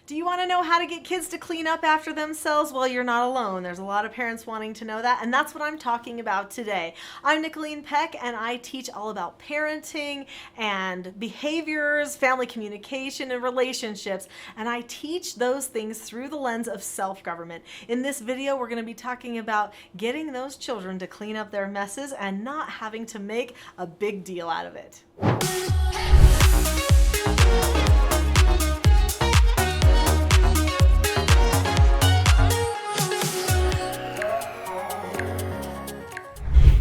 Do you want to know how to get kids to clean up after themselves? Well, you're not alone. There's a lot of parents wanting to know that, and that's what I'm talking about today. I'm Nicholeen Peck, and I teach all about parenting and behaviors, family communication, and relationships, and I teach those things through the lens of self-government. In this video, we're going to be talking about getting those children to clean up their messes and not having to make a big deal out of it.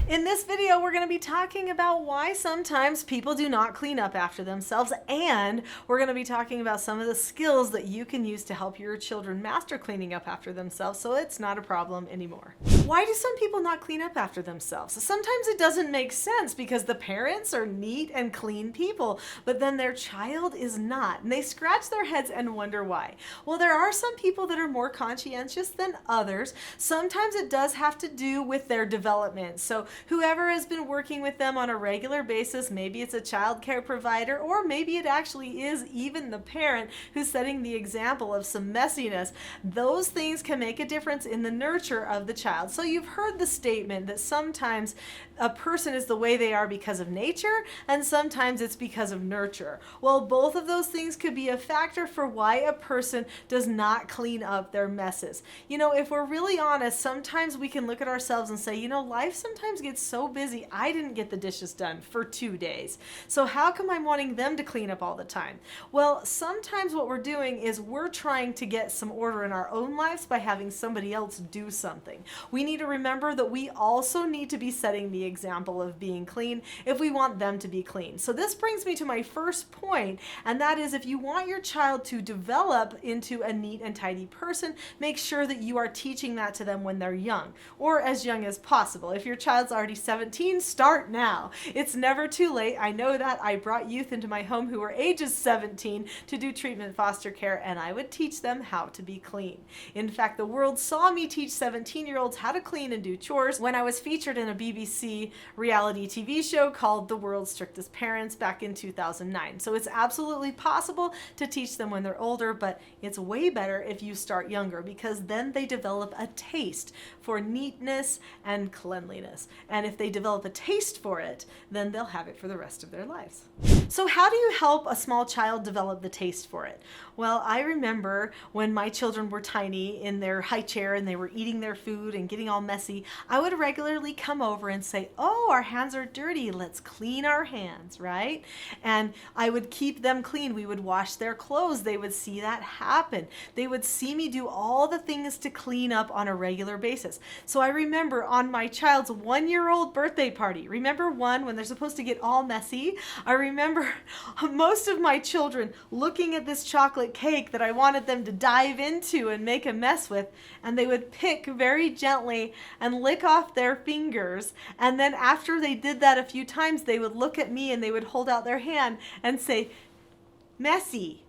In this video, we're going to be talking about why sometimes people do not clean up after themselves, and we're going to be talking about some of the skills that you can use to help your children master cleaning up after themselves so it's not a problem anymore. Why do some people not clean up after themselves? Sometimes it doesn't make sense because the parents are neat and clean people, but then their child is not, and they scratch their heads and wonder why. Well, there are some people that are more conscientious than others. Sometimes it does have to do with their development. So whoever has been working with them on a regular basis, maybe it's a child care provider, or maybe it actually is even the parent who's setting the example of some messiness. Those things can make a difference in the nurture of the child. So you've heard the statement that sometimes a person is the way they are because of nature, and sometimes it's because of nurture. Well, both of those things could be a factor for why a person does not clean up their messes. You know, if we're really honest, sometimes we can look at ourselves and say, you know, life sometimes gets so busy, I didn't get the dishes done for 2 days. So how come I'm wanting them to clean up all the time? Well, sometimes what we're doing is we're trying to get some order in our own lives by having somebody else do something. We need to remember that we also need to be setting the example of being clean if we want them to be clean. So this brings me to my first point, and that is if you want your child to develop into a neat and tidy person, make sure that you are teaching that to them when they're young, or as young as possible. If your child's already 17, start now. It's never too late. I know that. I brought youth into my home who were ages 17 to do treatment foster care, and I would teach them how to be clean. In fact, the world saw me teach 17-year-olds how to clean and do chores when I was featured in a BBC reality TV show called The World's Strictest Parents back in 2009. So it's absolutely possible to teach them when they're older, but it's way better if you start younger because then they develop a taste for neatness and cleanliness. And if they develop a taste for it, then they'll have it for the rest of their lives. So how do you help a small child develop the taste for it? Well, I remember when my children were tiny in their high chair and they were eating their food and getting all messy, I would regularly come over and say, oh, our hands are dirty, let's clean our hands, right? And I would keep them clean. We would wash their clothes. They would see that happen. They would see me do all the things to clean up on a regular basis. So I remember on my child's 1-year-old birthday party, remember one when they're supposed to get all messy? I remember most of my children looking at this chocolate cake that I wanted them to dive into and make a mess with, and they would pick very gently and lick off their fingers, and then after they did that a few times, they would look at me and they would hold out their hand and say, messy,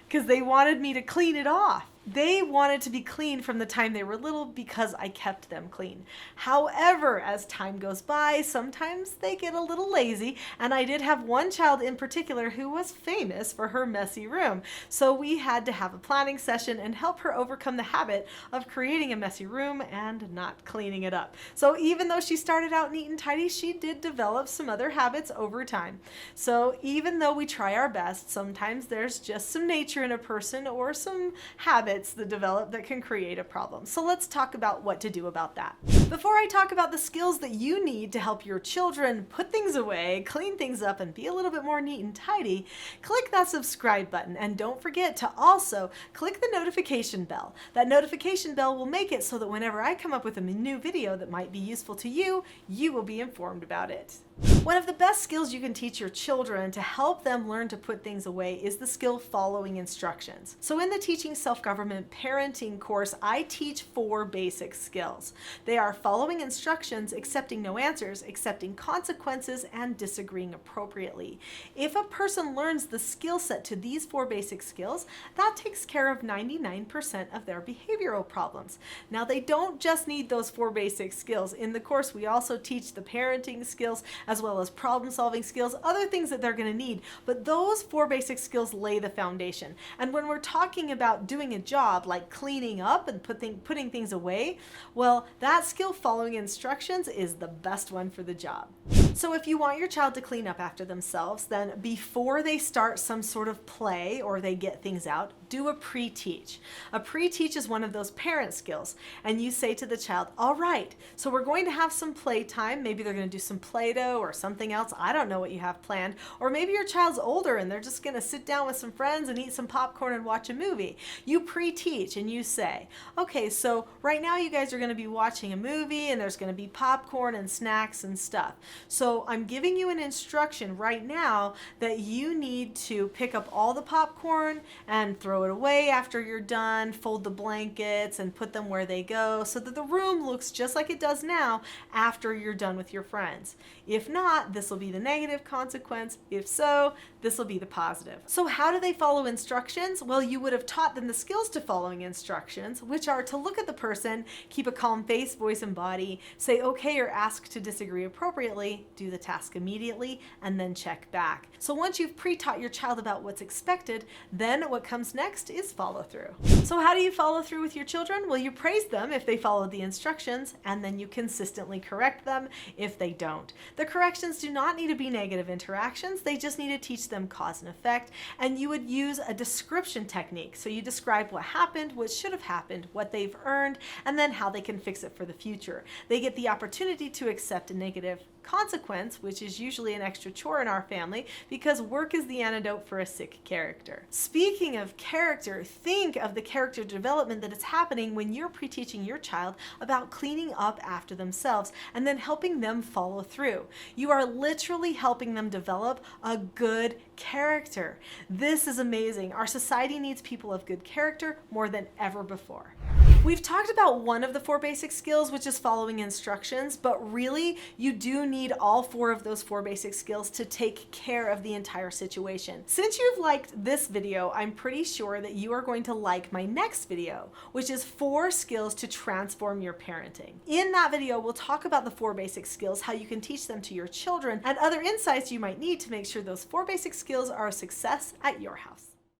because they wanted me to clean it off. They wanted to be clean from the time they were little because I kept them clean. However, as time goes by, sometimes they get a little lazy, and I did have one child in particular who was famous for her messy room. So we had to have a planning session and help her overcome the habit of creating a messy room and not cleaning it up. So even though she started out neat and tidy, she did develop some other habits over time. So even though we try our best, sometimes there's just some nature in a person or some habits that develop that can create a problem. So let's talk about what to do about that. Before I talk about the skills that you need to help your children put things away, clean things up, and be a little bit more neat and tidy, click that subscribe button, and don't forget to also click the notification bell. That notification bell will make it so that whenever I come up with a new video that might be useful to you, you will be informed about it. One of the best skills you can teach your children to help them learn to put things away is the skill following instructions. So in the Teaching Self-Government Parenting course, I teach 4 basic skills. They are following instructions, accepting no answers, accepting consequences, and disagreeing appropriately. If a person learns the skill set to these 4 basic skills, that takes care of 99% of their behavioral problems. Now, they don't just need those 4 basic skills. In the course, we also teach the parenting skills as well as problem-solving skills, other things that they're going to need. But those 4 basic skills lay the foundation. And when we're talking about doing a job like cleaning up and putting things away, well, that skill, following instructions, is the best one for the job. So if you want your child to clean up after themselves, then before they start some sort of play or they get things out, do a pre-teach. A pre-teach is one of those parent skills. And you say to the child, all right, so we're going to have some play time. Maybe they're going to do some Play-Doh or something else. I don't know what you have planned. Or maybe your child's older and they're just going to sit down with some friends and eat some popcorn and watch a movie. You pre-teach and you say, okay, so right now you guys are going to be watching a movie and there's going to be popcorn and snacks and stuff. So I'm giving you an instruction right now that you need to pick up all the popcorn and throw it away after you're done, fold the blankets and put them where they go so that the room looks just like it does now after you're done with your friends. If not, this will be the negative consequence. If so, this will be the positive. So how do they follow instructions? Well, you would have taught them the skills to following instructions, which are to look at the person, keep a calm face, voice, and body, say okay or ask to disagree appropriately, do the task immediately, and then check back. So once you've pre-taught your child about what's expected, then what comes next is follow through. So how do you follow through with your children? Well, you praise them if they follow the instructions, and then you consistently correct them if they don't. The corrections do not need to be negative interactions. They just need to teach them cause and effect, and you would use a description technique. So you describe what happened, what should have happened, what they've earned, and then how they can fix it for the future. They get the opportunity to accept a negative consequence, which is usually an extra chore in our family, because work is the antidote for a sick character. Speaking of character, think of the character development that is happening when you're pre-teaching your child about cleaning up after themselves and then helping them follow through. You are literally helping them develop a good character. This is amazing. Our society needs people of good character more than ever before. We've talked about one of the 4 basic skills, which is following instructions, but really you do need all 4 of those 4 basic skills to take care of the entire situation. Since you've liked this video, I'm pretty sure that you are going to like my next video, which is 4 skills to transform your parenting. In that video, we'll talk about the 4 basic skills, how you can teach them to your children, and other insights you might need to make sure those 4 basic skills are a success at your house.